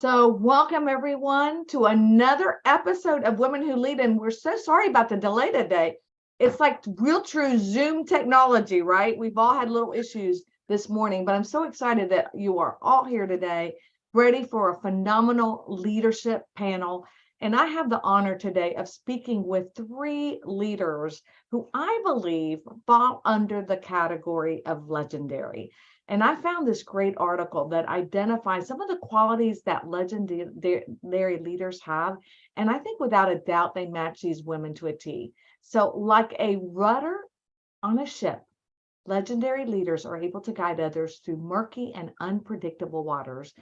So welcome everyone to another episode of Women Who Lead. And we're so sorry about the delay today. It's like real true Zoom technology, right? We've all had little issues this morning, but I'm so excited that you are all here today, ready for a phenomenal leadership panel. And I have the honor today of speaking with three leaders who I believe fall under the category of legendary. And I found this great article that identifies some of the qualities that legendary leaders have. And I think without a doubt, they match these women to a T. So like a rudder on a ship, legendary leaders are able to guide others through murky and unpredictable waters.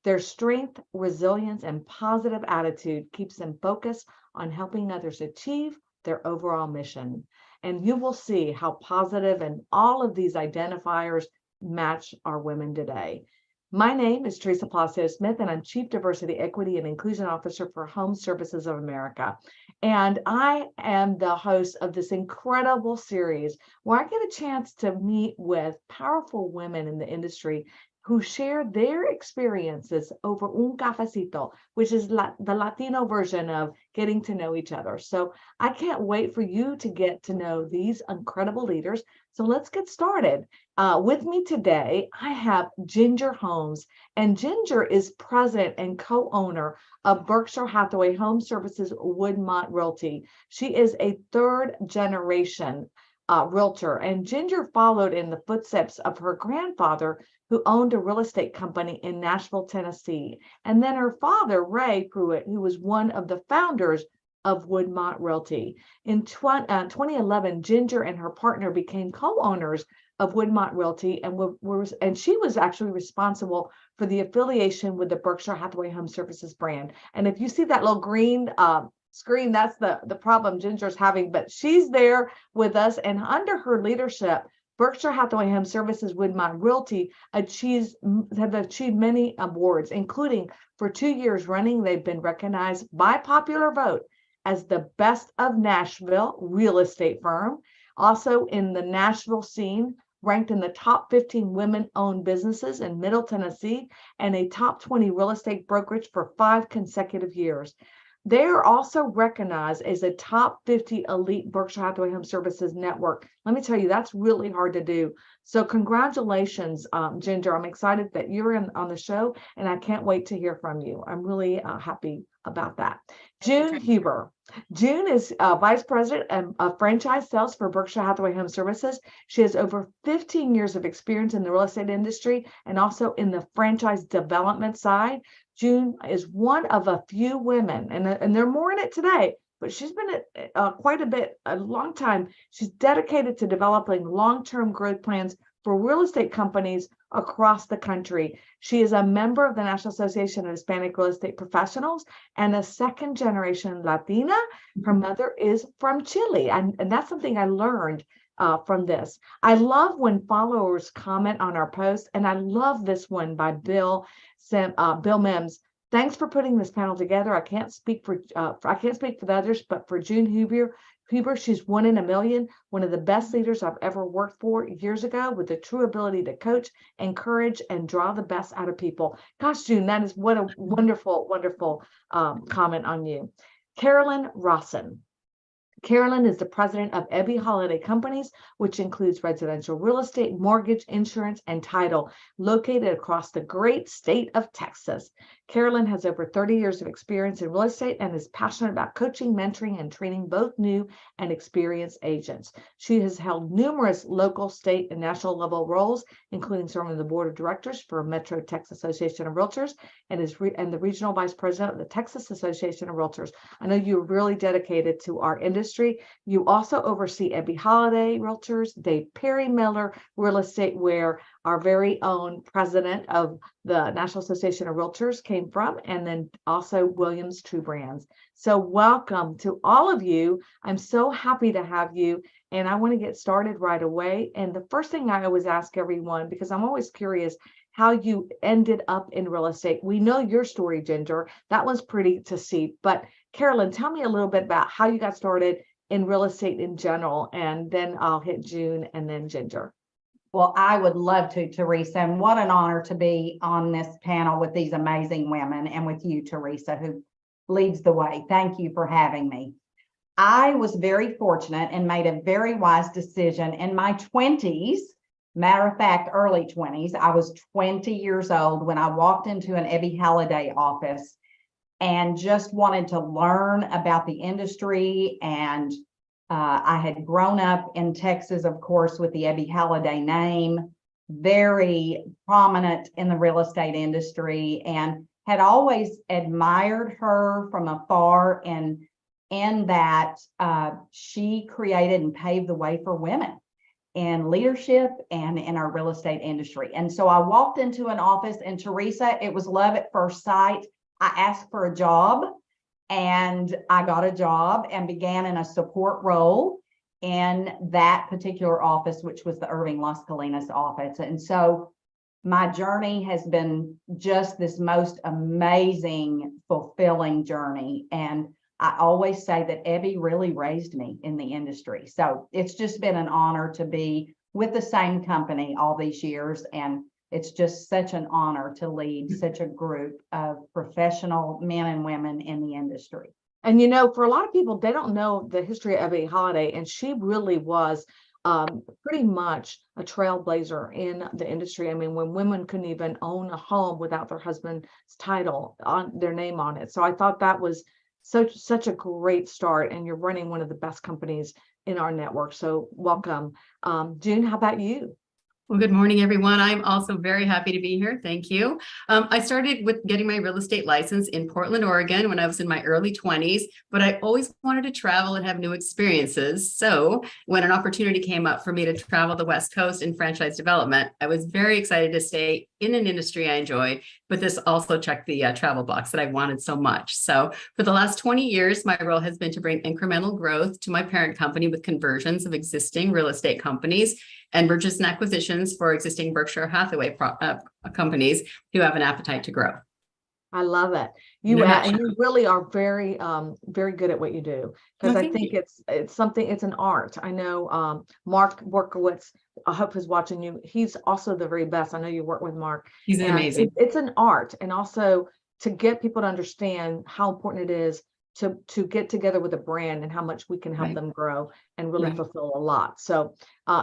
Their strength, resilience, and positive attitude keeps them focused on helping others achieve their overall mission. And you will see how positive and all of these identifiers match our women today. My name is Teresa Palacios Smith, and I'm Chief Diversity, Equity, and Inclusion Officer for HomeServices of America. And I am the host of this incredible series where I get a chance to meet with powerful women in the industry who share their experiences over un cafecito, which is the Latino version of getting to know each other. So I can't wait for you to get to know these incredible leaders. So let's get started. With me today, I have Ginger Holmes, and Ginger is president and co-owner of Berkshire Hathaway HomeServices Woodmont Realty. She is a third generation realtor, and Ginger followed in the footsteps of her grandfather, who owned a real estate company in Nashville, Tennessee. And then her father, Ray Pruitt, who was one of the founders of Woodmont Realty. In 2011, Ginger and her partner became co-owners of Woodmont Realty, and she was actually responsible for the affiliation with the Berkshire Hathaway Home Services brand. And if you see that little green screen, that's the problem Ginger's having, but she's there with us, and under her leadership, Berkshire Hathaway Home Services Woodmont Realty have achieved many awards, including for 2 years running, they've been recognized by popular vote as the best of Nashville real estate firm. Also in the Nashville scene, ranked in the top 15 women-owned businesses in Middle Tennessee, and a top 20 real estate brokerage for 5 consecutive years. They are also recognized as a top 50 elite Berkshire Hathaway Home Services network. Let me tell you, that's really hard to do. So congratulations, Ginger. I'm excited that you're on the show, and I can't wait to hear from you. I'm really happy about that. June Huber. June is Vice President of Franchise Sales for Berkshire Hathaway Home Services. She has over 15 years of experience in the real estate industry and also in the franchise development side. June is one of a few women, and there are more in it today, but she's been at quite a long time. She's dedicated to developing long-term growth plans for real estate companies across the country. She is a member of the National Association of Hispanic Real Estate Professionals and a second-generation Latina. Her mother is from Chile, and that's something I learned from this. I love when followers comment on our posts, and I love this one by Bill Mims. Thanks for putting this panel together. I can't speak for the others, but for June Huber, she's one in a million, one of the best leaders I've ever worked for years ago, with the true ability to coach, encourage, and draw the best out of people. Gosh, June, that is what a wonderful, wonderful comment on you. Carolyn Rawson. Carolyn is the president of Ebby Holiday Companies, which includes residential real estate, mortgage, insurance, and title, located across the great state of Texas. Carolyn has over 30 years of experience in real estate and is passionate about coaching, mentoring, and training both new and experienced agents. She has held numerous local, state, and national level roles, including serving on the board of directors for Metro Texas Association of Realtors and the regional vice president of the Texas Association of Realtors. I know you're really dedicated to our industry. You also oversee Ebby Holiday Realtors, Dave Perry Miller Real Estate, where our very own president of the National Association of Realtors came from, and then also Williams True Brands. So welcome to all of you. I'm so happy to have you, and I want to get started right away. And the first thing I always ask everyone, because I'm always curious how you ended up in real estate. We know your story, Ginger. That was pretty to see. But Carolyn, tell me a little bit about how you got started in real estate in general, and then I'll hit June and then Ginger. Well, I would love to, Teresa, and what an honor to be on this panel with these amazing women and with you, Teresa, who leads the way. Thank you for having me. I was very fortunate and made a very wise decision in my 20s. Matter of fact, early 20s. I was 20 years old when I walked into an Ebby Halliday office and just wanted to learn about the industry. And I had grown up in Texas, of course, with the Ebby Halliday name, very prominent in the real estate industry, and had always admired her from afar in that she created and paved the way for women in leadership and in our real estate industry. And so I walked into an office, and Teresa, it was love at first sight. I asked for a job, and I got a job and began in a support role in that particular office, which was the Irving Las Colinas office. And so my journey has been just this most amazing, fulfilling journey. And I always say that Ebby really raised me in the industry. So it's just been an honor to be with the same company all these years. And it's just such an honor to lead such a group of professional men and women in the industry. And for a lot of people, they don't know the history of Ebby Halliday, and she really was pretty much a trailblazer in the industry. I mean, when women couldn't even own a home without their husband's title on their name on it. So I thought that was such a great start, and you're running one of the best companies in our network. So welcome. June, how about you? Well, good morning, everyone. I'm also very happy to be here. Thank you. I started with getting my real estate license in Portland, Oregon when I was in my early 20s, but I always wanted to travel and have new experiences. So when an opportunity came up for me to travel the West Coast in franchise development, I was very excited to stay in an industry I enjoy, but this also checked the travel box that I wanted so much. So for the last 20 years, my role has been to bring incremental growth to my parent company with conversions of existing real estate companies and mergers and acquisitions for existing Berkshire Hathaway companies who have an appetite to grow. I love it. You really are very, very good at what you do, because I think it's an art. I know Mark Borkowitz, I hope is watching you. He's also the very best. I know you work with Mark. He's amazing. It's an art, and also to get people to understand how important it is to get together with a brand and how much we can help them grow and really fulfill a lot. So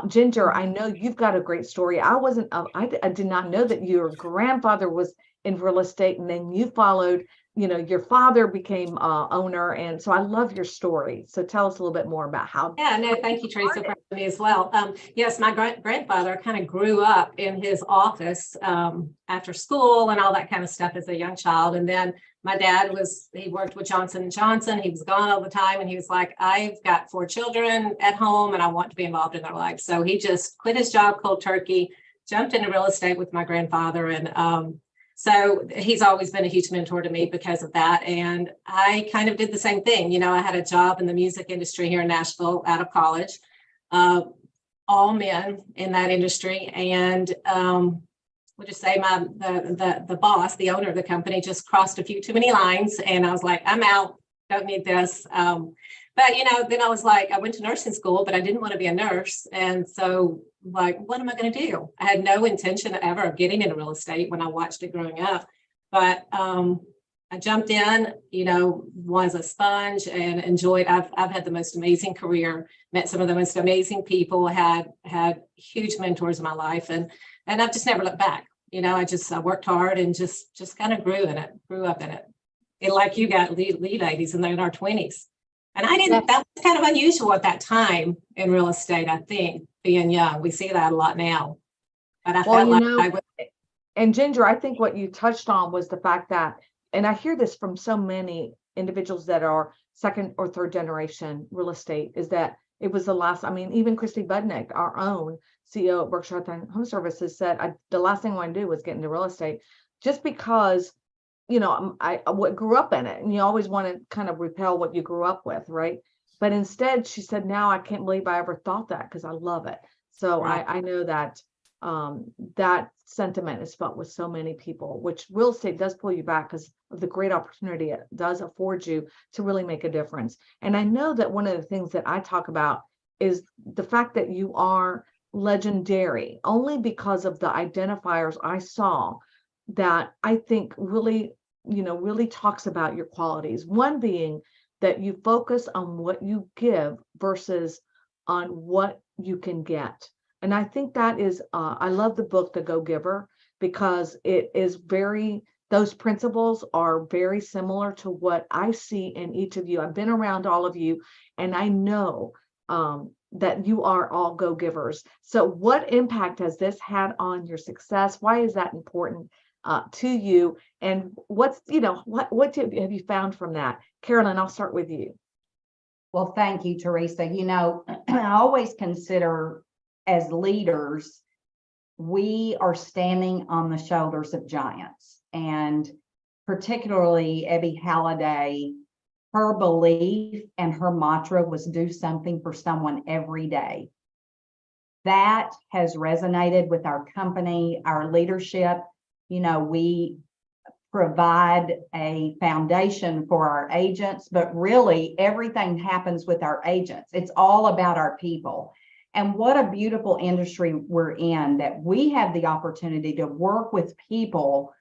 Ginger, I know you've got a great story. I did not know that your grandfather was in real estate, and then you followed, your father became owner. And so I love your story. So tell us a little bit more about how. Yeah, no, thank you, Teresa, for having me as well. Yes, my grandfather kind of grew up in his office after school and all that kind of stuff as a young child. And then my dad he worked with Johnson & Johnson. He was gone all the time. And he was like, I've got 4 children at home and I want to be involved in their lives. So he just quit his job cold turkey, jumped into real estate with my grandfather. And so he's always been a huge mentor to me because of that. And I kind of did the same thing. I had a job in the music industry here in Nashville out of college, all men in that industry. And we'll just say the boss, the owner of the company, just crossed a few too many lines. And I was like, I'm out, don't need this. But, then I was like, I went to nursing school, but I didn't want to be a nurse. And so like, what am I going to do? I had no intention ever of getting into real estate when I watched it growing up. But I jumped in, was a sponge and enjoyed. I've had the most amazing career, met some of the most amazing people, had huge mentors in my life. And I've just never looked back. I worked hard and just kind of grew up in it. Like you got lead ladies and they're in our 20s. And that was kind of unusual at that time in real estate, I think, being young. We see that a lot now. But I felt like and Ginger, I think what you touched on was the fact that, and I hear this from so many individuals that are second or third generation real estate, is that it was the last, even Christy Budnick, our own CEO at Berkshire HomeServices, said, the last thing I want to do was get into real estate, just because I grew up in it, and you always want to kind of repel what you grew up with, right? But instead, she said, now I can't believe I ever thought that, because I love it. So right. I know that that sentiment is felt with so many people, which real estate does pull you back because of the great opportunity it does afford you to really make a difference. And I know that one of the things that I talk about is the fact that you are legendary only because of the identifiers I saw that I think really, really talks about your qualities. One being that you focus on what you give versus on what you can get. And I think that is, I love the book, The Go Giver, because it is those principles are very similar to what I see in each of you. I've been around all of you, and I know that you are all go givers. So what impact has this had on your success? Why is that important to you? And what have you found from that? Carolyn, I'll start with you. Well, thank you, Teresa. I always consider as leaders, we are standing on the shoulders of giants. And particularly Abby Halliday, her belief and her mantra was do something for someone every day. That has resonated with our company, our leadership. We provide a foundation for our agents, but really everything happens with our agents. It's all about our people. And what a beautiful industry we're in, that we have the opportunity to work with people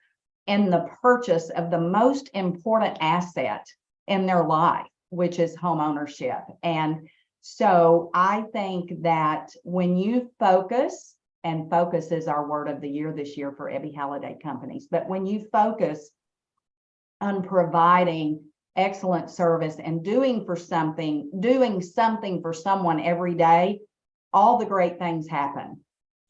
in the purchase of the most important asset in their life, which is home ownership. And so I think that when you focus, and focus is our word of the year this year for Abby Halliday companies, but when you focus on providing excellent service and doing something for someone every day, all the great things happen.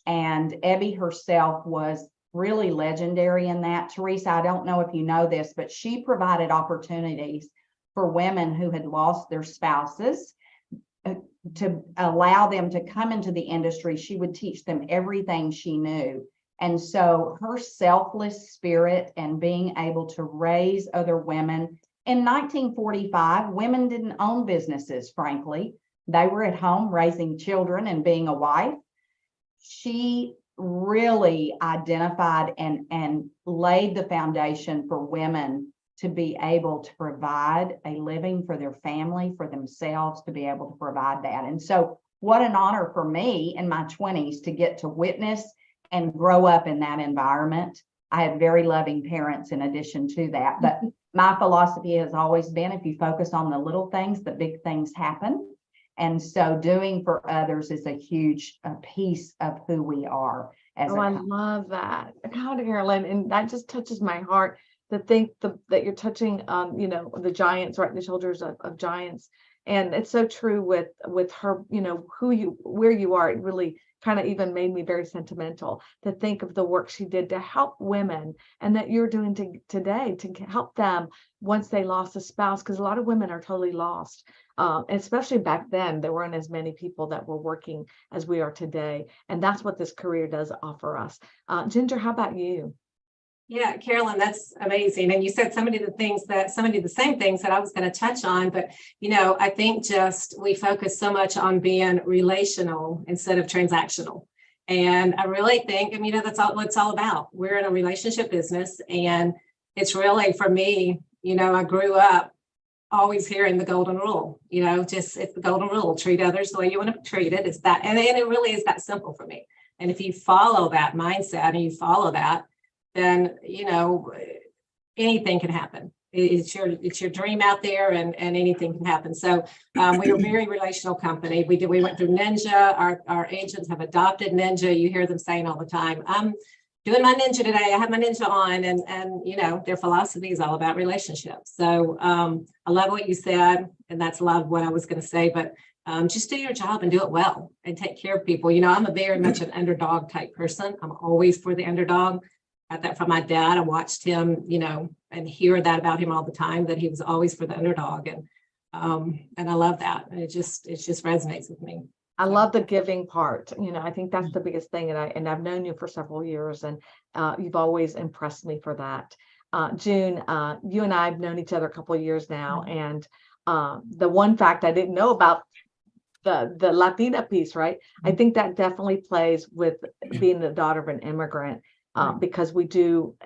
And Abby herself was really legendary in that. Teresa, I don't know if you know this, but she provided opportunities for women who had lost their spouses to allow them to come into the industry. She would teach them everything she knew. And so her selfless spirit and being able to raise other women. In 1945, women didn't own businesses, frankly. They were at home raising children and being a wife. She really identified and laid the foundation for women to be able to provide a living for their family, for themselves, to be able to provide that. And so what an honor for me in my 20s to get to witness and grow up in that environment. I had very loving parents in addition to that, but my philosophy has always been, if you focus on the little things, the big things happen. And so doing for others is a huge piece of who we are as I love that. God, Carolyn, and that just touches my heart to think that you're touching on, the giants, right in the shoulders of giants. And it's so true with her, where you are. It really kind of even made me very sentimental to think of the work she did to help women, and that you're doing today to help them once they lost a spouse, because a lot of women are totally lost. Especially back then, there weren't as many people that were working as we are today. And that's what this career does offer us. Ginger, how about you? Yeah, Carolyn, that's amazing. And you said some of the same things that I was going to touch on, but, I think just we focus so much on being relational instead of transactional. And I really think, that's all what it's all about. We're in a relationship business, and it's really, for me, I grew up always hearing the golden rule, it's the golden rule, treat others the way you want to be treated. It's that, and it really is that simple for me. And if you follow that mindset and you follow that, then, anything can happen. It's your dream out there, and anything can happen. So we are a very relational company. We went through Ninja. Our agents have adopted Ninja. You hear them saying all the time, I'm doing my Ninja today. I have my Ninja on, and their philosophy is all about relationships. So I love what you said, and that's a lot of what I was going to say, but just do your job and do it well and take care of people. I'm a very much an underdog type person. I'm always for the underdog. Got that from my dad. I watched him, and hear that about him all the time, that he was always for the underdog. And I love that. And it just resonates with me. I love the giving part. I think that's the biggest thing. And I've known you for several years, and you've always impressed me for that. June, you and I have known each other a couple of years now. And the one fact I didn't know about the Latina piece, right? I think that definitely plays with being the daughter of an immigrant. Because we do,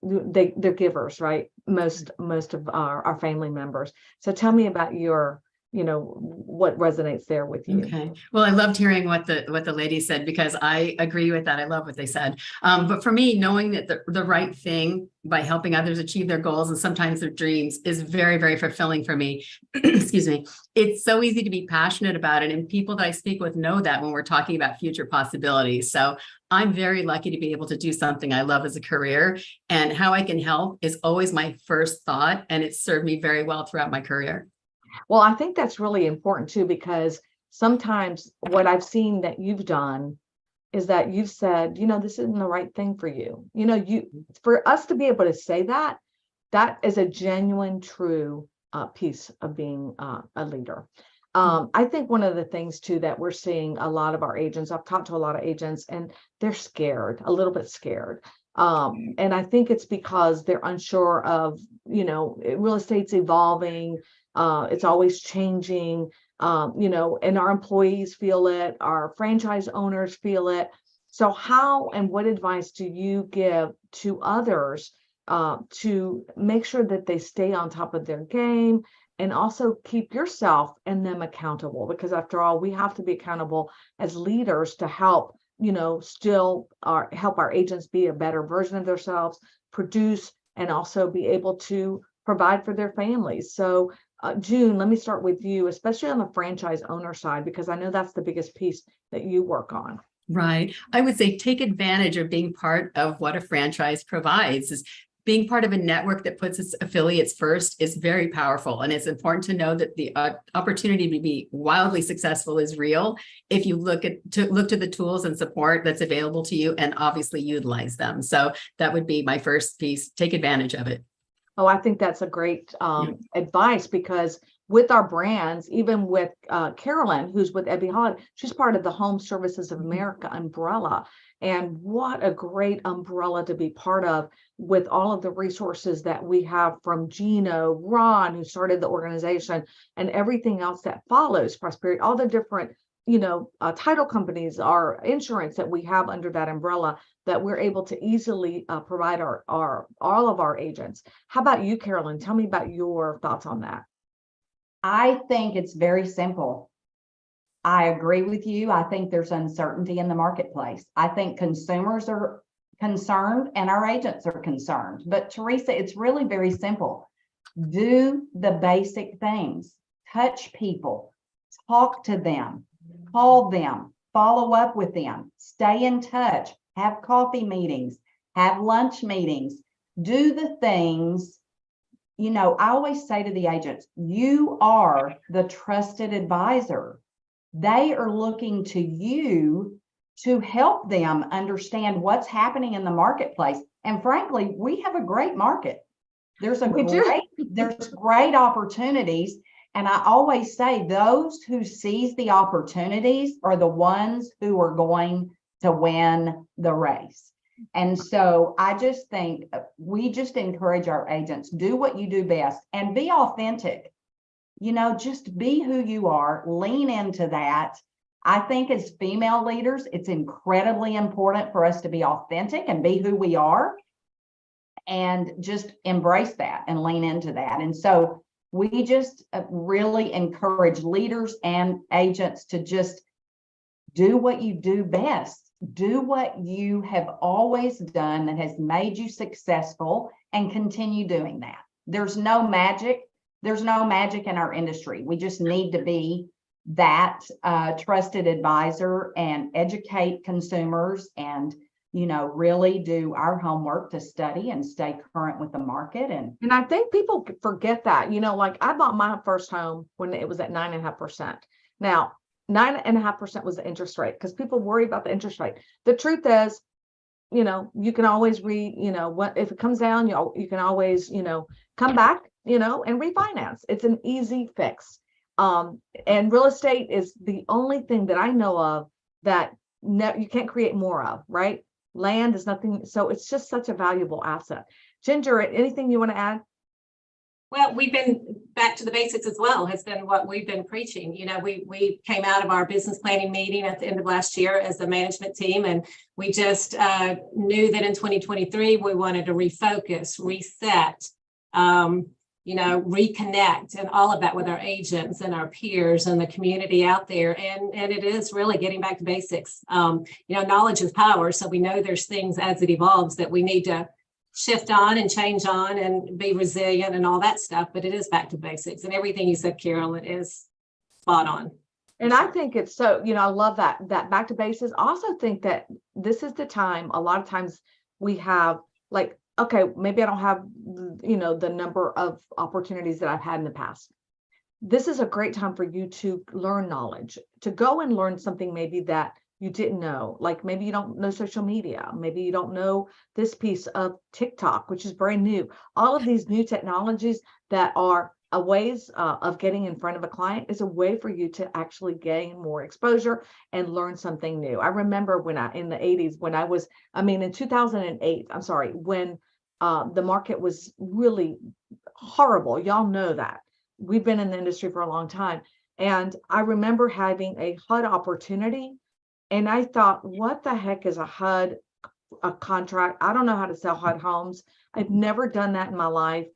they're givers, right? Most of our family members. So tell me about your what resonates there with you. Okay. Well, I loved hearing what the lady said, because I agree with that. I love what they said. But for me, knowing that the right thing by helping others achieve their goals and sometimes their dreams is very, very fulfilling for me. Excuse me. It's so easy to be passionate about it. And people that I speak with know that when we're talking about future possibilities. So I'm very lucky to be able to do something I love as a career, and how I can help is always my first thought. And it's served me very well throughout my career. Well, I think that's really important too, because sometimes what I've seen that you've done is that you've said, this isn't the right thing for you. For us to be able to say that is a genuine, true piece of being a leader. I think one of the things too that we're seeing a lot of our agents, I've talked to a lot of agents, and they're scared, a little bit scared. And I think it's because they're unsure of, real estate's evolving. It's always changing, and our employees feel it, our franchise owners feel it. So how and what advice do you give to others to make sure that they stay on top of their game, and also keep yourself and them accountable? Because after all, we have to be accountable as leaders to help, help our agents be a better version of themselves, produce, and also be able to provide for their families. So June, let me start with you, especially on the franchise owner side, because I know that's the biggest piece that you work on. Right. I would say take advantage of being part of what a franchise provides. Is being part of a network that puts its affiliates first is very powerful. And it's important to know that the opportunity to be wildly successful is real if you look to the tools and support that's available to you, and obviously utilize them. So that would be my first piece. Take advantage of it. Oh, I think that's a great advice, because with our brands, even with Carolyn, who's with Ebby Holland, she's part of the HomeServices of America umbrella. And what a great umbrella to be part of, with all of the resources that we have from Gino, Ron, who started the organization, and everything else that follows Prosperity, all the different title companies, our insurance that we have under that umbrella, that we're able to easily provide all of our agents. How about you, Carolyn? Tell me about your thoughts on that. I think it's very simple. I agree with you. I think there's uncertainty in the marketplace. I think consumers are concerned and our agents are concerned. But Teresa, it's really very simple. Do the basic things. Touch people. Talk to them. Call them. Follow up with them. Stay in touch. Have coffee meetings. Have lunch meetings. Do the things. I always say to the agents, you are the trusted advisor. They are looking to you to help them understand what's happening in the marketplace. And frankly, we have a great market. There's great opportunities. And I always say those who seize the opportunities are the ones who are going to win the race. And so I just think we just encourage our agents, do what you do best and be authentic. Just be who you are, lean into that. I think as female leaders, it's incredibly important for us to be authentic and be who we are, and just embrace that and lean into that. And so we just really encourage leaders and agents to just do what you do best. Do what you have always done that has made you successful, and continue doing that. There's no magic. There's no magic in our industry. We just need to be that trusted advisor and educate consumers, and really do our homework to study and stay current with the market. And I think people forget that. Like I bought my first home when it was at 9.5%. Now, 9.5% was the interest rate, because people worry about the interest rate. The truth is, you can always what if it comes down, you can always, come back, and refinance. It's an easy fix. And real estate is the only thing that I know of that you can't create more of, right? Land is nothing. So it's just such a valuable asset. Ginger, anything you want to add? Well, we've been back to the basics as well, has been what we've been preaching. We came out of our business planning meeting at the end of last year as the management team, and we just knew that in 2023, we wanted to refocus, reset, reconnect and all of that with our agents and our peers and the community out there. And it is really getting back to basics. Knowledge is power. So we know there's things as it evolves that we need to shift on and change on and be resilient and all that stuff. But it is back to basics. And everything you said, Carolyn, is spot on. And I think it's so, I love that back to basics. I also think that this is the time, a lot of times we have like, okay, maybe I don't have, the number of opportunities that I've had in the past. This is a great time for you to learn knowledge, to go and learn something maybe that you didn't know. Like maybe you don't know social media. Maybe you don't know this piece of TikTok, which is brand new. All of these new technologies that are a ways of getting in front of a client is a way for you to actually gain more exposure and learn something new. I remember in the 80s, in 2008, I'm sorry, when the market was really horrible. Y'all know that. We've been in the industry for a long time. And I remember having a HUD opportunity. And I thought, what the heck is a HUD, a contract? I don't know how to sell HUD homes. I've never done that in my life.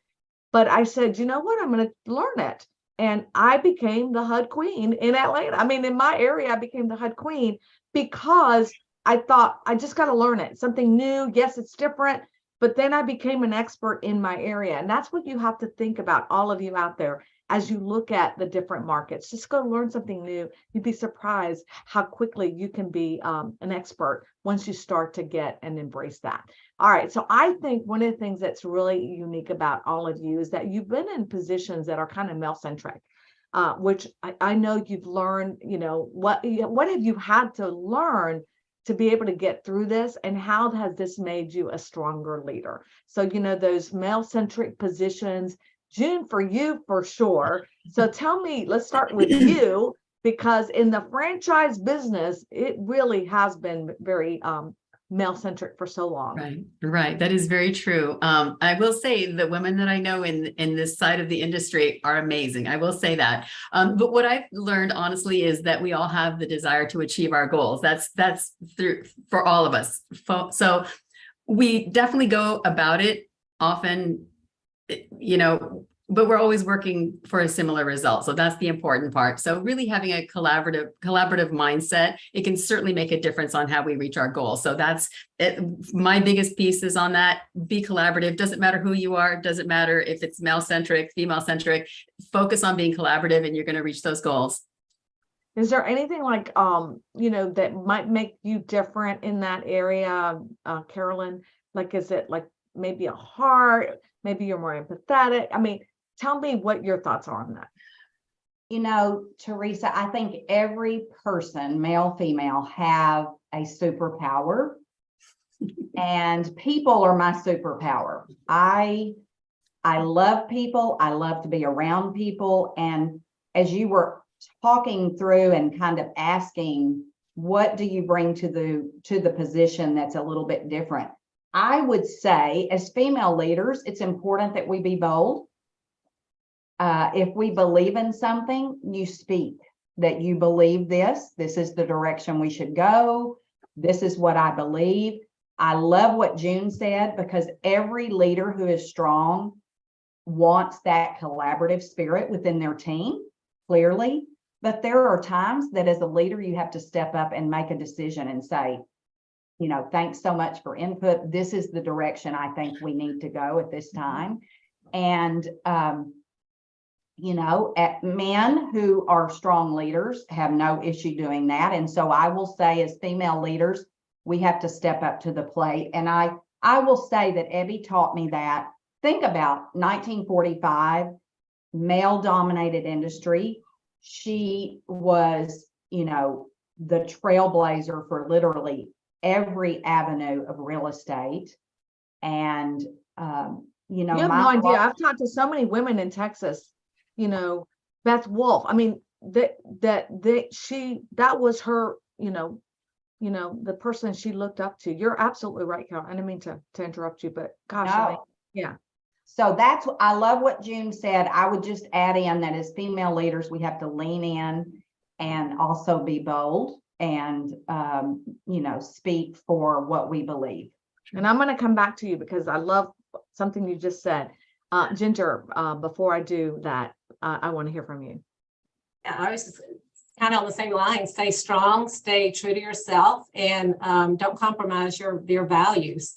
But I said, you know what? I'm going to learn it. And I became the HUD queen in Atlanta. In my area, I became the HUD queen because I thought I just got to learn it. Something new. Yes, it's different. But then I became an expert in my area. And that's what you have to think about, all of you out there, as you look at the different markets. Just go learn something new. You'd be surprised how quickly you can be an expert once you start to get and embrace that. All right. So I think one of the things that's really unique about all of you is that you've been in positions that are kind of male-centric, which I know you've learned, what have you had to learn to be able to get through this, and how has this made you a stronger leader? So, those male-centric positions, June, for you, for sure. So tell me, let's start with you, because in the franchise business, it really has been very male-centric for so long. Right. That is very true. I will say the women that I know in this side of the industry are amazing. I will say that. But what I've learned, honestly, is that we all have the desire to achieve our goals. That's through for all of us. So we definitely go about it often, but we're always working for a similar result. So that's the important part. So really having a collaborative mindset, it can certainly make a difference on how we reach our goals. So that's it. My biggest piece is on that. Be collaborative. Doesn't matter who you are. Doesn't matter if it's male-centric, female-centric. Focus on being collaborative and you're going to reach those goals. Is there anything like, that might make you different in that area, Carolyn? Like, is it like maybe a heart? Maybe you're more empathetic? Tell me what your thoughts are on that. Teresa, I think every person, male, female, have a superpower, and people are my superpower. I love people. I love to be around people. And as you were talking through and kind of asking, what do you bring to the position that's a little bit different? I would say, as female leaders, it's important that we be bold. If we believe in something, you speak that you believe this is the direction we should go. This is what I believe. I love what June said, because every leader who is strong wants that collaborative spirit within their team, clearly. But there are times that as a leader, you have to step up and make a decision and say, thanks so much for input. This is the direction I think we need to go at this time. And, men who are strong leaders have no issue doing that. And so I will say, as female leaders, we have to step up to the plate. And I will say that Ebby taught me that. Think about 1945, male-dominated industry. She was, the trailblazer for literally every avenue of real estate. And, you have no idea. I've talked to so many women in Texas, Beth Wolf. That was her, the person she looked up to. You're absolutely right, Carol. I didn't mean to interrupt you, but gosh, no. Yeah. So I love what June said. I would just add in that as female leaders, we have to lean in and also be bold and, speak for what we believe. And I'm going to come back to you because I love something you just said. Ginger, before I do that, I want to hear from you. Yeah, I was kind of on the same line. Stay strong, stay true to yourself, and don't compromise your values.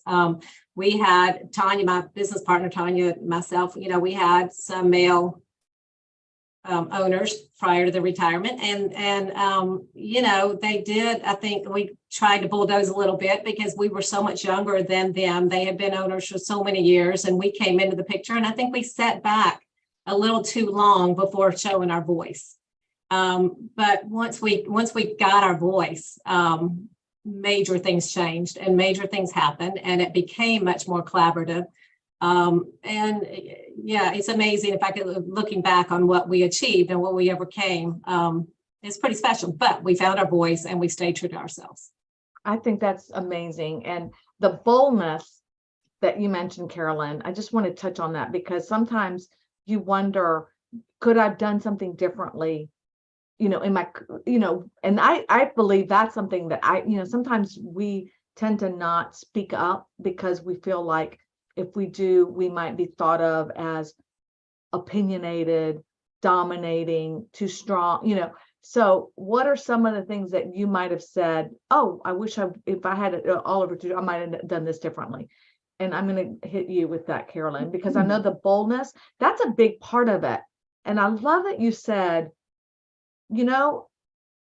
We had Tanya, my business partner, Tanya, myself, we had some male owners prior to the retirement, and they did, I think we tried to bulldoze a little bit because we were so much younger than them. They had been owners for so many years, and we came into the picture, and I think we sat back a little too long before showing our voice. But once we got our voice, major things changed and major things happened, and it became much more collaborative. And yeah, it's amazing. If I could, looking back on what we achieved and what we overcame, it's pretty special, but we found our voice and we stayed true to ourselves. I think that's amazing. And the boldness that you mentioned, Carolyn, I just want to touch on that because sometimes you wonder, could I have done something differently? In my, and I believe that's something that sometimes we tend to not speak up because we feel like if we do, we might be thought of as opinionated, dominating, too strong, So what are some of the things that you might have said, oh, I wish if I had it all over to do, I might have done this differently. And I'm going to hit you with that, Carolyn, because I know the boldness, that's a big part of it. And I love that you said,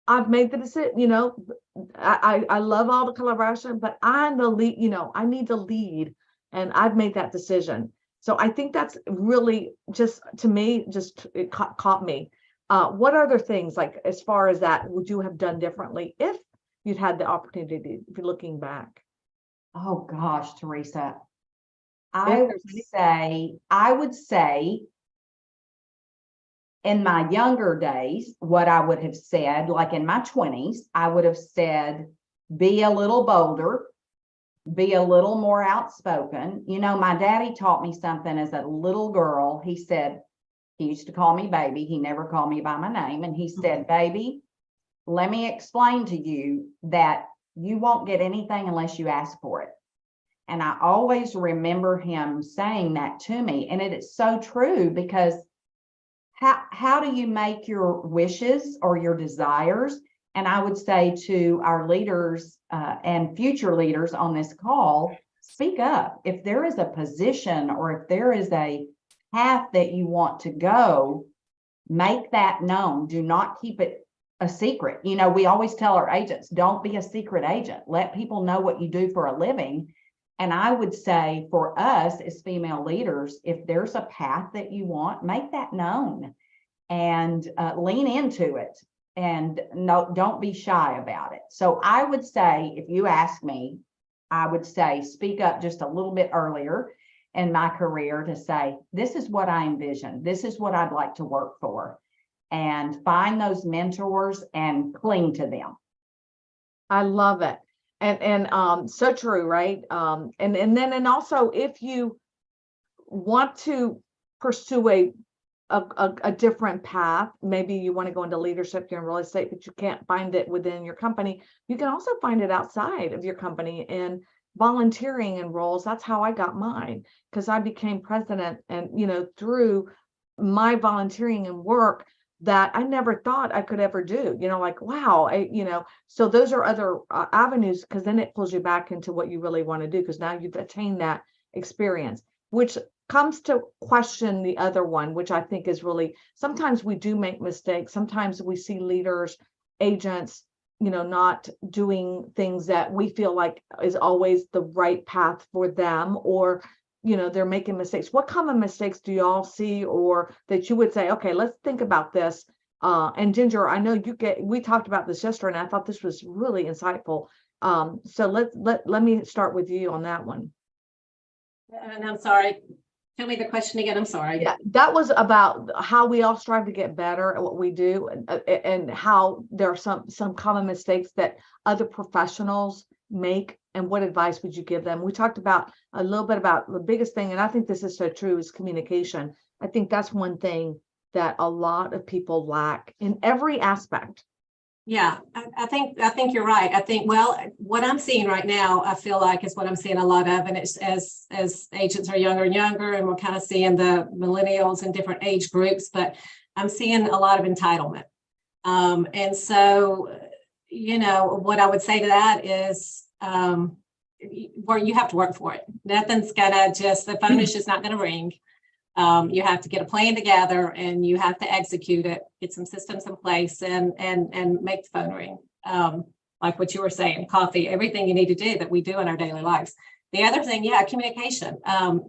I've made the decision, I love all the collaboration, but I'm the lead, I need to lead, and I've made that decision. So I think that's really just, to me, it caught me. What other things, like as far as that, would you have done differently if you'd had the opportunity, if you're looking back? Oh gosh, Teresa, I would say in my younger days, what I would have said, like in my 20s, I would have said, be a little bolder, be a little more outspoken. My daddy taught me something as a little girl. He said, he used to call me baby. He never called me by my name. And he said, baby, let me explain to you that you won't get anything unless you ask for it. And I always remember him saying that to me. And it is so true because how do you make your wishes or your desires? And I would say to our leaders and future leaders on this call, speak up. If there is a position or if there is a path that you want to go, make that known. Do not keep it a secret. We always tell our agents, don't be a secret agent. Let people know what you do for a living. And I would say for us as female leaders, if there's a path that you want, make that known and lean into it, and don't be shy about it. So I would say, if you ask me, I would say speak up just a little bit earlier in my career to say, this is what I envision. This is what I'd like to work for, and find those mentors and cling to them. I love it. And so true, right? And also, if you want to pursue a different path, maybe you want to go into leadership, you're in real estate, but you can't find it within your company, you can also find it outside of your company in volunteering and roles. That's how I got mine, because I became president, and through my volunteering and work that I never thought I could ever do, like, wow, so those are other avenues, because then it pulls you back into what you really want to do, because now you've attained that experience, which comes to question the other one, which I think is really, sometimes we do make mistakes. Sometimes we see leaders, agents, not doing things that we feel like is always the right path for them, or they're making mistakes. What common mistakes do y'all see, or that you would say, okay, let's think about this? And Ginger, I know we talked about this yesterday, and I thought this was really insightful. So let me start with you on that one. And I'm sorry, tell me the question again. I'm sorry. Yeah, that was about how we all strive to get better at what we do, and how there are some common mistakes that other professionals make, and what advice would you give them? We talked about a little bit about the biggest thing, and I think this is so true, is communication. I think that's one thing that a lot of people lack in every aspect. Yeah, I think you're right. I think, well, what I'm seeing right now, I feel like is what I'm seeing a lot of, and it's as agents are younger and younger, and we're kind of seeing the millennials in different age groups, but I'm seeing a lot of entitlement. And so, what I would say to that is, where you have to work for it. Nothing's the phone is just not gonna ring. You have to get a plan together and you have to execute it, get some systems in place and make the phone ring. Like what you were saying, coffee, everything you need to do that we do in our daily lives. The other thing, communication.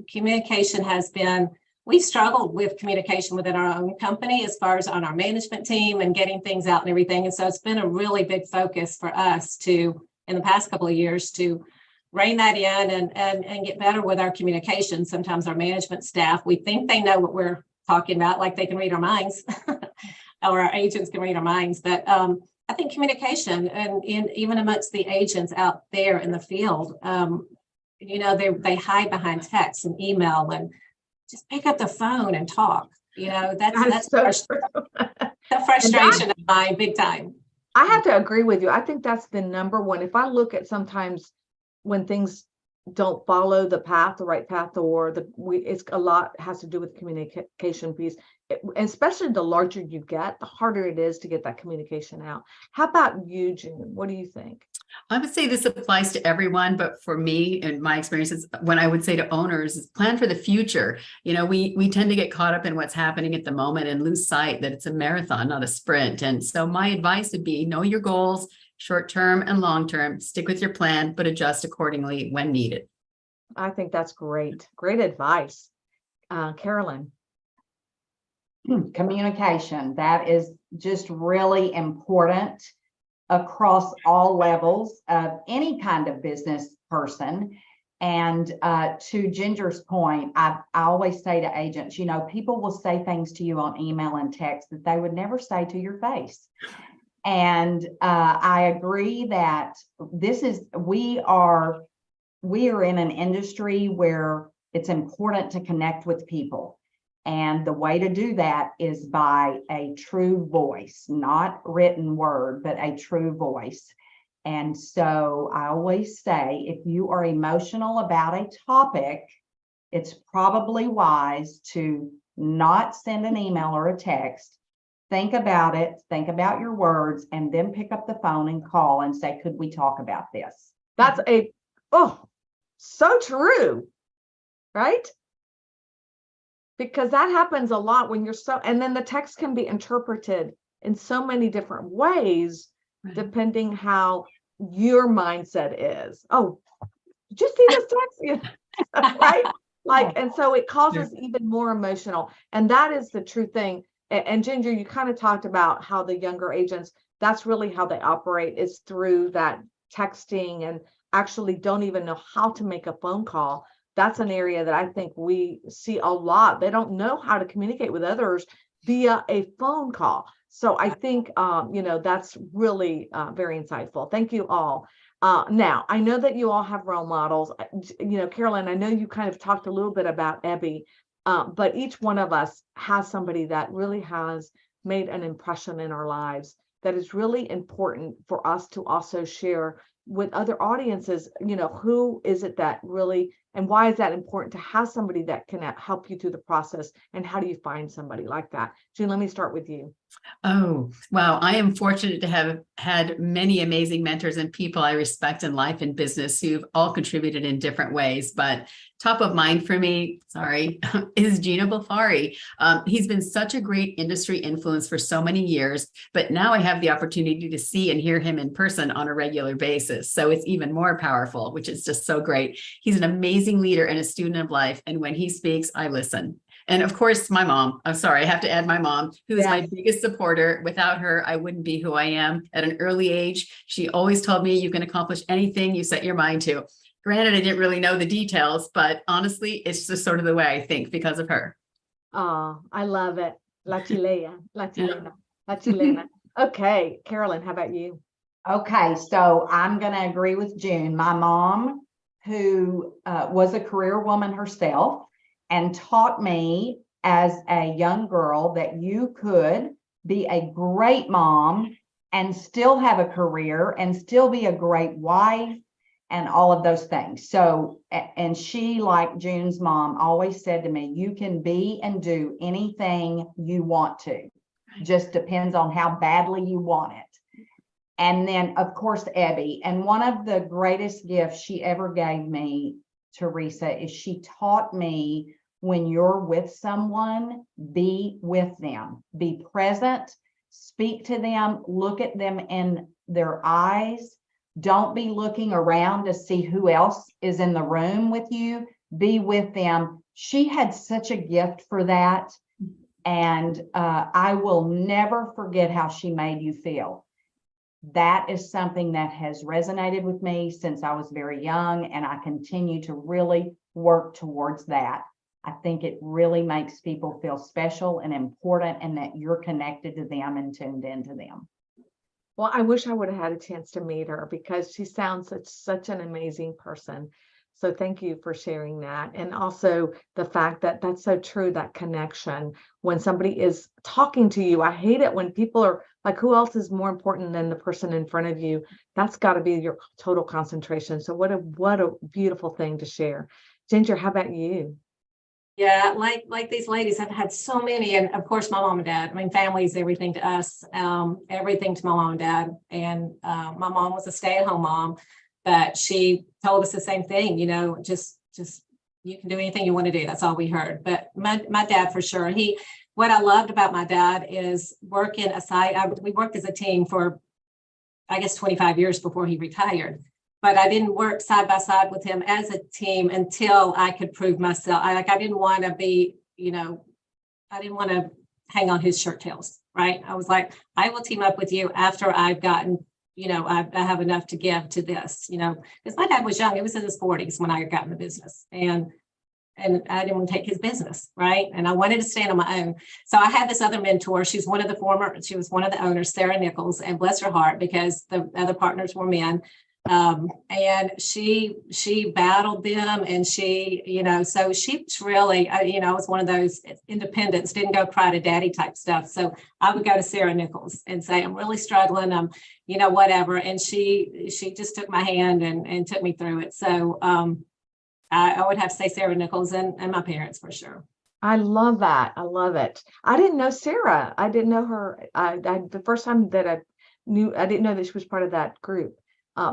Communication has been, we struggled with communication within our own company as far as on our management team and getting things out and everything. And so it's been a really big focus for us in the past couple of years, to rein that in and get better with our communication. Sometimes our management staff, we think they know what we're talking about, like they can read our minds, or our agents can read our minds. But I think communication, and even amongst the agents out there in the field, they hide behind text and email, and just pick up the phone and talk. That's so the frustration of mine, big time. I have to agree with you. I think that's the number one. If I look at sometimes when things don't follow the right path, or it's a lot has to do with communication piece, especially the larger you get, the harder it is to get that communication out. How about you, June? What do you think? I would say this applies to everyone, but for me and my experiences, when I would say to owners is plan for the future. We tend to get caught up in what's happening at the moment and lose sight that it's a marathon, not a sprint. And so my advice would be know your goals, short-term and long-term, stick with your plan, but adjust accordingly when needed. I think that's great. Great advice. Carolyn. Communication, that is just really important across all levels of any kind of business person. And to Ginger's point, I always say to agents, people will say things to you on email and text that they would never say to your face. And I agree that we are in an industry where it's important to connect with people. And the way to do that is by a true voice, not written word, but a true voice. And so I always say, if you are emotional about a topic, it's probably wise to not send an email or a text. Think about it, think about your words, and then pick up the phone and call and say, could we talk about this? That's so true, right? Because that happens a lot when and then the text can be interpreted in so many different ways, right, depending how your mindset is. Oh, did you see this text? Right? And so it causes even more emotional. And that is the true thing. And Ginger, you kind of talked about how the younger agents, that's really how they operate, is through that texting, and actually don't even know how to make a phone call. That's an area that I think we see a lot. They don't know how to communicate with others via a phone call. So I think, that's really very insightful. Thank you all. Now, I know that you all have role models. Carolyn, I know you kind of talked a little bit about Ebby, but each one of us has somebody that really has made an impression in our lives that is really important for us to also share with other audiences. Who is it that really, and why is that important to have somebody that can help you through the process, and how do you find somebody like that? June, let me start with you. Oh, wow. I am fortunate to have had many amazing mentors and people I respect in life and business who've all contributed in different ways. But top of mind for me, is Gino Bulfari. He's been such a great industry influence for so many years, but now I have the opportunity to see and hear him in person on a regular basis. So it's even more powerful, which is just so great. He's an amazing leader and a student of life. And when he speaks, I listen. And of course, my mom, I have to add my mom, who is my biggest supporter. Without her, I wouldn't be who I am. At an early age, she always told me you can accomplish anything you set your mind to. Granted, I didn't really know the details, but honestly, it's just sort of the way I think because of her. Oh, I love it. La Chilena, La Chilena, La Chilena. Okay, Carolyn, how about you? Okay, so I'm going to agree with June. My mom, who was a career woman herself, and taught me as a young girl that you could be a great mom and still have a career and still be a great wife and all of those things. So, and she, like June's mom, always said to me, you can be and do anything you want to. Just depends on how badly you want it. And then, of course, Ebby. And one of the greatest gifts she ever gave me, Teresa, is she taught me, when you're with someone, be with them, be present, speak to them, look at them in their eyes. Don't be looking around to see who else is in the room with you. Be with them. She had such a gift for that. And I will never forget how she made you feel. That is something that has resonated with me since I was very young, and I continue to really work towards that. I think it really makes people feel special and important, and that you're connected to them and tuned into them. Well, I wish I would have had a chance to meet her because she sounds such an amazing person. So thank you for sharing that. And also the fact that that's so true, that connection when somebody is talking to you. I hate it when people are like, who else is more important than the person in front of you? That's got to be your total concentration. So what a beautiful thing to share. Ginger, how about you? Yeah, like these ladies, I've had so many, and of course my mom and dad. I mean, family is everything to us, everything to my mom and dad. And my mom was a stay-at-home mom, but she told us the same thing, you know, just you can do anything you want to do. That's all we heard. But my dad, for sure, what I loved about my dad is working aside. We worked as a team for, I guess, 25 years before he retired. But I didn't work side by side with him as a team until I could prove myself. I didn't want to be, you know, I didn't want to hang on his shirt tails, right? I was like, I will team up with you after I've gotten, you know, I have enough to give to this, you know, because my dad was young. He was in his 40s when I got in the business, and I didn't want to take his business, right? And I wanted to stand on my own. So I had this other mentor. She was one of the owners, Sarah Nichols, and bless her heart, because the other partners were men. And she battled them, and she, you know, so she's really, you know, I was one of those independents, didn't go cry to daddy type stuff. So I would go to Sarah Nichols and say, I'm really struggling. You know, whatever. And she just took my hand and took me through it. So, I would have to say Sarah Nichols and my parents, for sure. I love that. I love it. I didn't know Sarah. I didn't know her. The first time that I didn't know that she was part of that group.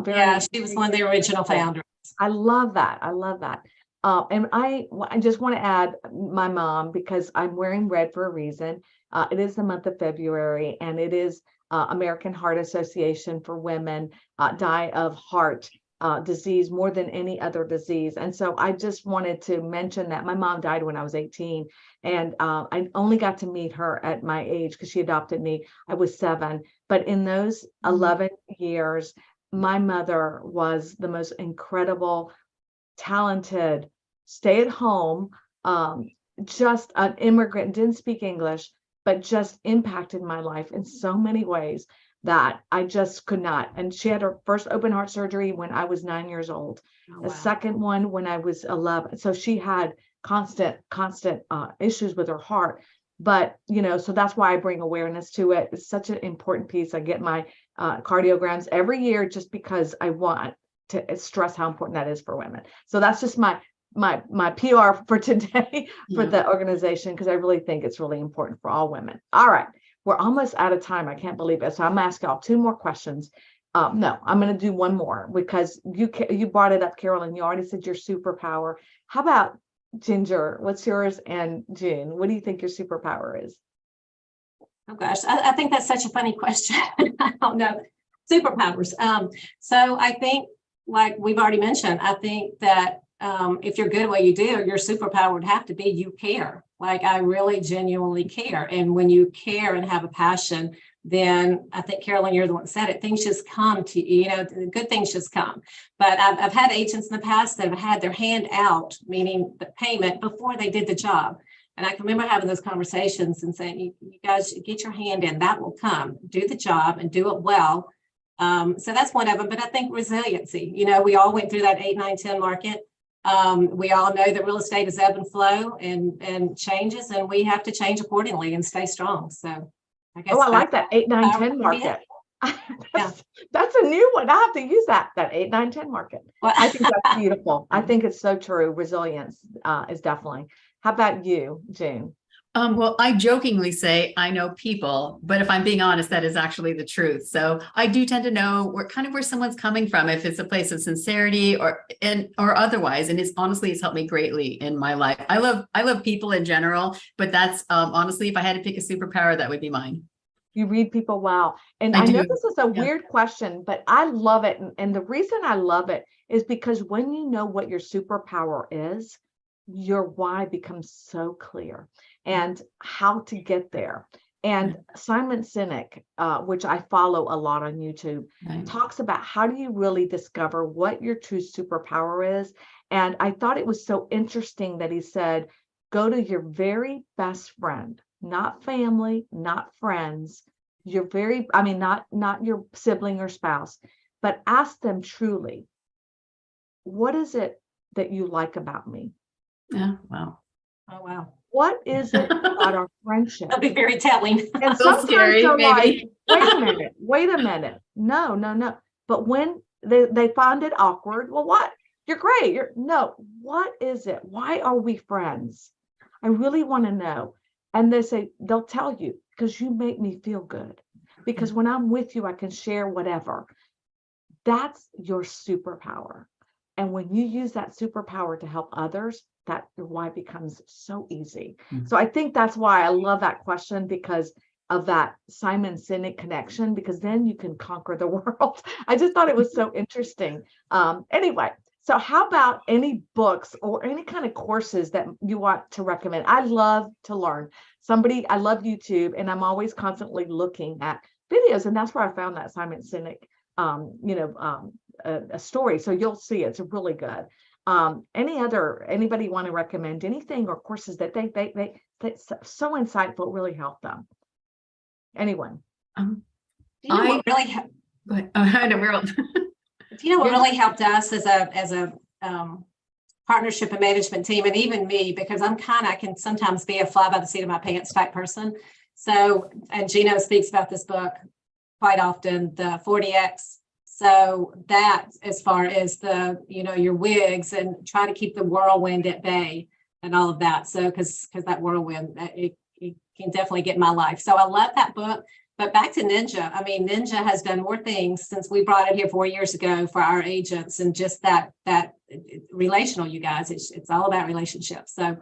Yeah, she was one of the original founders. I love that. I love that. And I just want to add my mom, because I'm wearing red for a reason. It is the month of February, and it is American Heart Association for women die of heart disease more than any other disease. And so I just wanted to mention that my mom died when I was 18, and I only got to meet her at my age because she adopted me. I was 7, but in those 11 years, my mother was the most incredible, talented, stay-at-home, just an immigrant, didn't speak English, but just impacted my life in so many ways that I just could not. And she had her first open heart surgery when I was 9 years old, Oh, the wow. second one when I was 11. So she had constant issues with her heart. But, you know, so that's why I bring awareness to it. It's such an important piece. I get my cardiograms every year just because I want to stress how important that is for women. So that's just my PR for today for the organization, because I really think it's really important for all women. All right. We're almost out of time. I can't believe it. So I'm asking y'all 2 more questions. No, I'm going to do one more because you brought it up, Carolyn. You already said your superpower. How about Ginger? What's yours? And June, what do you think your superpower is? Oh gosh, I think that's such a funny question. I don't know. Superpowers. So I think, like we've already mentioned, I think that if you're good at what you do, your superpower would have to be you care. Like, I really genuinely care. And when you care and have a passion, then I think, Carolyn, you're the one that said it, things just come to you, you know, good things just come. But I've had agents in the past that have had their hand out, meaning the payment, before they did the job. And I can remember having those conversations and saying, you guys get your hand in, that will come, do the job and do it well. So that's one of them. But I think resiliency, you know, we all went through that 8, 9, 10 market. We all know that real estate is ebb and flow and changes, and we have to change accordingly and stay strong. So I guess. I like that 8, 9, 10 market. That's a new one. I have to use that 8, 9, 10 market. Well, I think that's beautiful. I think it's so true. Resilience is definitely. How about you, June? Well, I jokingly say I know people, but if I'm being honest, that is actually the truth. So I do tend to know where someone's coming from, if it's a place of sincerity or otherwise. And it's helped me greatly in my life. I love people in general, but that's honestly, if I had to pick a superpower, that would be mine. You read people well. And I I know do. this is a weird question, but I love it. And the reason I love it is because when you know what your superpower is, your why becomes so clear and how to get there. And Simon Sinek, which I follow a lot on YouTube, talks about how do you really discover what your true superpower is. And I thought it was so interesting that he said, go to your very best friend, not family, not friends, not your sibling or spouse, but ask them truly, what is it that you like about me? Yeah. Wow. oh, wow. What is it about our friendship? That'll be very telling. And sometimes they're like, wait a minute. No. But when they find it awkward, well, what? You're great. What is it? Why are we friends? I really want to know. And they'll tell you, because you make me feel good. Because when I'm with you, I can share whatever. That's your superpower. And when you use that superpower to help others, that why becomes so easy. So I think that's why I love that question, because of that Simon Sinek connection, because then you can conquer the world. I just thought it was so interesting. Anyway, so how about any books or any kind of courses that you want to recommend? I love to learn. I love YouTube, and I'm always constantly looking at videos, and that's where I found that Simon Sinek, a story. So you'll see it's really good. Anybody want to recommend anything or courses that that's so insightful, really help them? Anyone? Do you know what really helped us as a partnership and management team, and even me, because I can sometimes be a fly by the seat of my pants type person. So, and Gino speaks about this book quite often, the 40X. So that, as far as your wigs and try to keep the whirlwind at bay and all of that. So, because that whirlwind, it can definitely get in my life. So I love that book. But back to Ninja. I mean, Ninja has done more things since we brought it here 4 years ago for our agents, and just that relational, you guys. It's all about relationships. So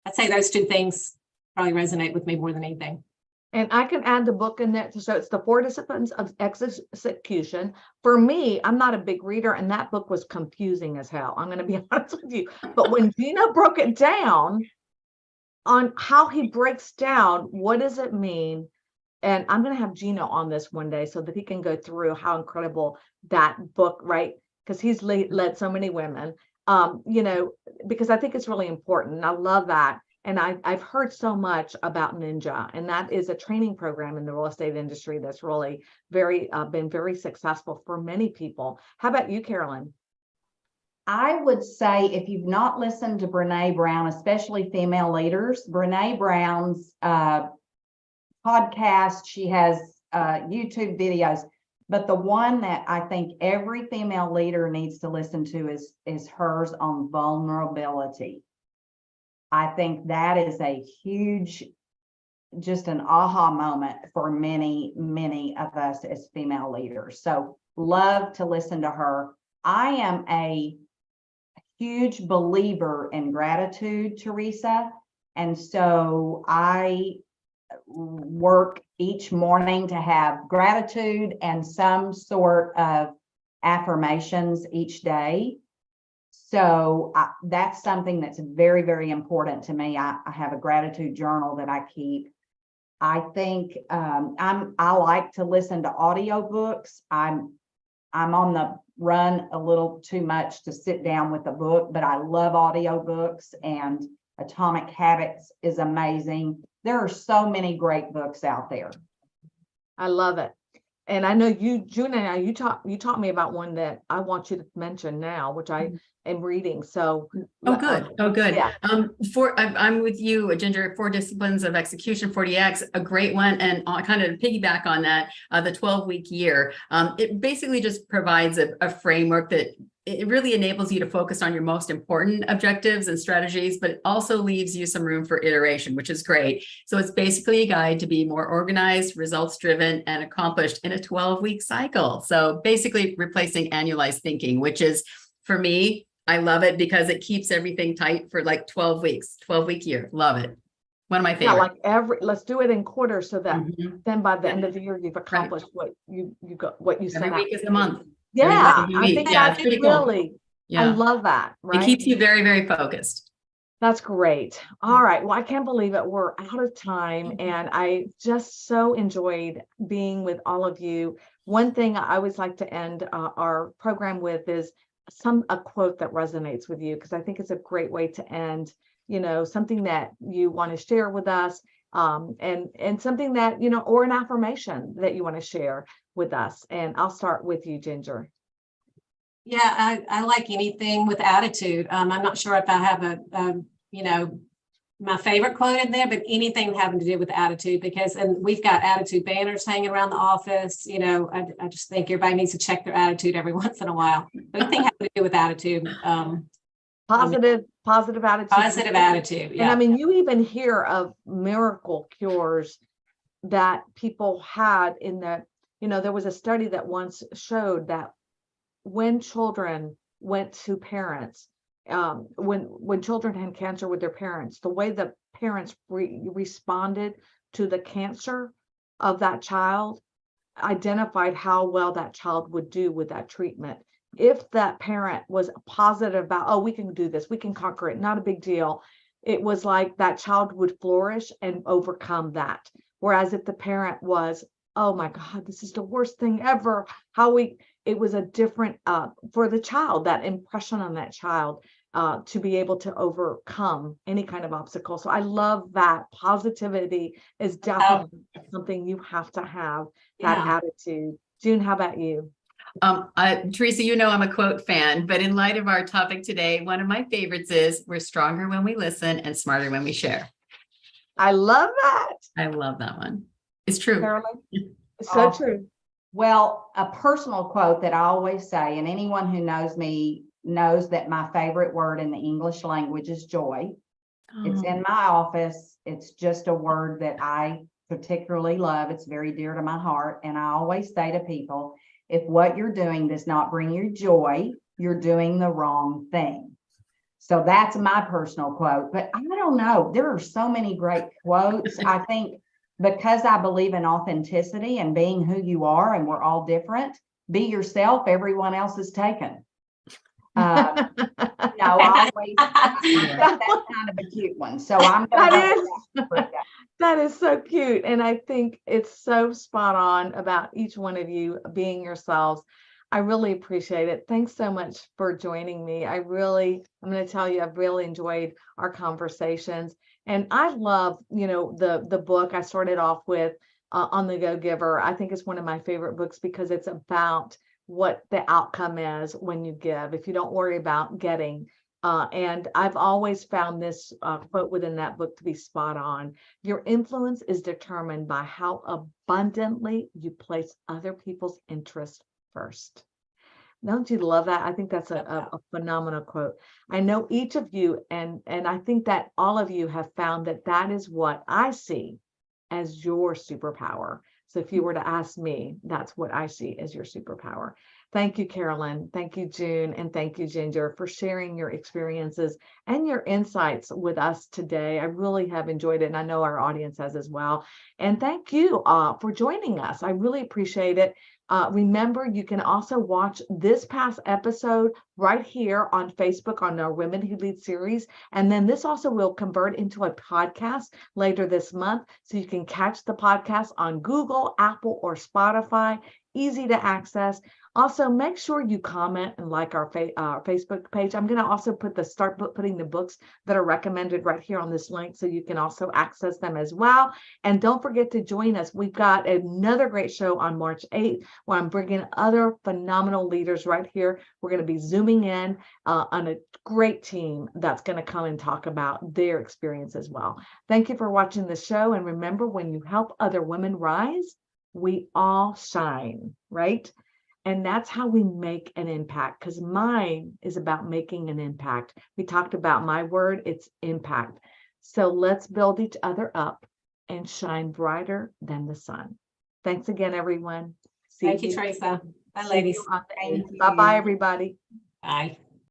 I'd say those two things probably resonate with me more than anything. And I can add the book in there. So it's the 4 Disciplines of Execution. For me, I'm not a big reader, and that book was confusing as hell. I'm going to be honest with you. But when Gino broke it down on how he breaks down, what does it mean? And I'm going to have Gino on this one day so that he can go through how incredible that book, right? Because he's led so many women, because I think it's really important. And I love that. And I've heard so much about Ninja, and that is a training program in the real estate industry that's really been very successful for many people. How about you, Carolyn? I would say, if you've not listened to Brene Brown, especially female leaders, Brene Brown's podcast, she has YouTube videos, but the one that I think every female leader needs to listen to is hers on vulnerability. I think that is a huge, just an aha moment for many, many of us as female leaders. So love to listen to her. I am a huge believer in gratitude, Teresa. And so I work each morning to have gratitude and some sort of affirmations each day. So that's something that's very, very important to me. I have a gratitude journal that I keep. I think I like to listen to audiobooks. I'm on the run a little too much to sit down with a book, but I love audiobooks, and Atomic Habits is amazing. There are so many great books out there. I love it. And I know you, June, and you taught me about one that I want you to mention now, which and reading. So Oh, good. Oh, good. yeah. I'm with you, Ginger. 4 Disciplines of Execution, 40X, a great one. And kind of piggyback on that, the 12-week year. It basically just provides a framework that it really enables you to focus on your most important objectives and strategies, but it also leaves you some room for iteration, which is great. So it's basically a guide to be more organized, results-driven, and accomplished in a 12-week cycle. So basically replacing annualized thinking, which is, for me, I love it because it keeps everything tight for like 12 weeks, 12-week year. Love it. One of my Yeah, favorites. like let's do it in quarters so that Mhm. then by the end of the year, you've accomplished what you got, what you set Every out. week is a month. Yeah, Every I week. think Yeah, that's it's pretty cool. really, I Yeah, love that, it right? keeps you very, very focused. That's great. All right. Well, I can't believe it. We're out of time, and I just so enjoyed being with all of you. One thing I always like to end our program with is a quote that resonates with you, because I think it's a great way to end, something that you want to share with us, and something that, or an affirmation that you want to share with us. And I'll start with you, Ginger. Yeah, I like anything with attitude. I'm not sure if I have my favorite quote in there, but anything having to do with attitude, and we've got attitude banners hanging around the office. I just think everybody needs to check their attitude every once in a while. But anything having to do with attitude. Positive attitude. Positive attitude. And I Yeah. mean, you even hear of miracle cures that people had there was a study that once showed that when children went to parents, when children had cancer with their parents, the way the parents responded to the cancer of that child identified how well that child would do with that treatment. If that parent was positive about, oh, we can do this, we can conquer it, not a big deal, it was like that child would flourish and overcome that. Whereas if the parent was, oh my God, this is the worst thing ever, it was a different, for the child, that impression on that child, to be able to overcome any kind of obstacle. So I love that. Positivity is definitely something you have to have, that attitude. June, how about you? Teresa, I'm a quote fan, but in light of our topic today, one of my favorites is, we're stronger when we listen and smarter when we share. I love that. I love that one. It's true. Carolyn, it's so true. Well, a personal quote that I always say, and anyone who knows me knows that my favorite word in the English language is joy. It's in my office. It's just a word that I particularly love. It's very dear to my heart. And I always say to people, if what you're doing does not bring you joy, you're doing the wrong thing. So that's my personal quote. But I don't know. There are so many great quotes. I think because I believe in authenticity and being who you are, and we're all different, be yourself, everyone else is taken. I always, that's kind of a cute one. So I'm that is so cute. And I think it's so spot on about each one of you being yourselves. I really appreciate it. Thanks so much for joining me. I'm going to tell you, I've really enjoyed our conversations. And I love, the book I started off with, On the Go Giver. I think it's one of my favorite books because it's about what the outcome is when you give, if you don't worry about getting. And I've always found this quote within that book to be spot on. Your influence is determined by how abundantly you place other people's interests first. Don't you love that? I think that's a phenomenal quote. I know each of you, and I think that all of you have found that is what I see as your superpower. So if you were to ask me, that's what I see as your superpower. Thank you, Carolyn. Thank you, June. And thank you, Ginger, for sharing your experiences and your insights with us today. I really have enjoyed it, and I know our audience has as well. And thank you for joining us. I really appreciate it. Remember, you can also watch this past episode right here on Facebook on our Women Who Lead series. And then this also will convert into a podcast later this month. So you can catch the podcast on Google, Apple, or Spotify. Easy to access. Also, make sure you comment and like our Facebook page. I'm going to also putting the books that are recommended right here on this link so you can also access them as well. And don't forget to join us. We've got another great show on March 8th where I'm bringing other phenomenal leaders right here. We're going to be zooming in on a great team that's going to come and talk about their experience as well. Thank you for watching the show. And remember, when you help other women rise, we all shine, right? And that's how we make an impact, because mine is about making an impact. We talked about my word, it's impact. So let's build each other up and shine brighter than the sun. Thanks again, everyone. Thank you, Teresa. Bye, ladies. Thank you. Bye-bye, everybody. Bye.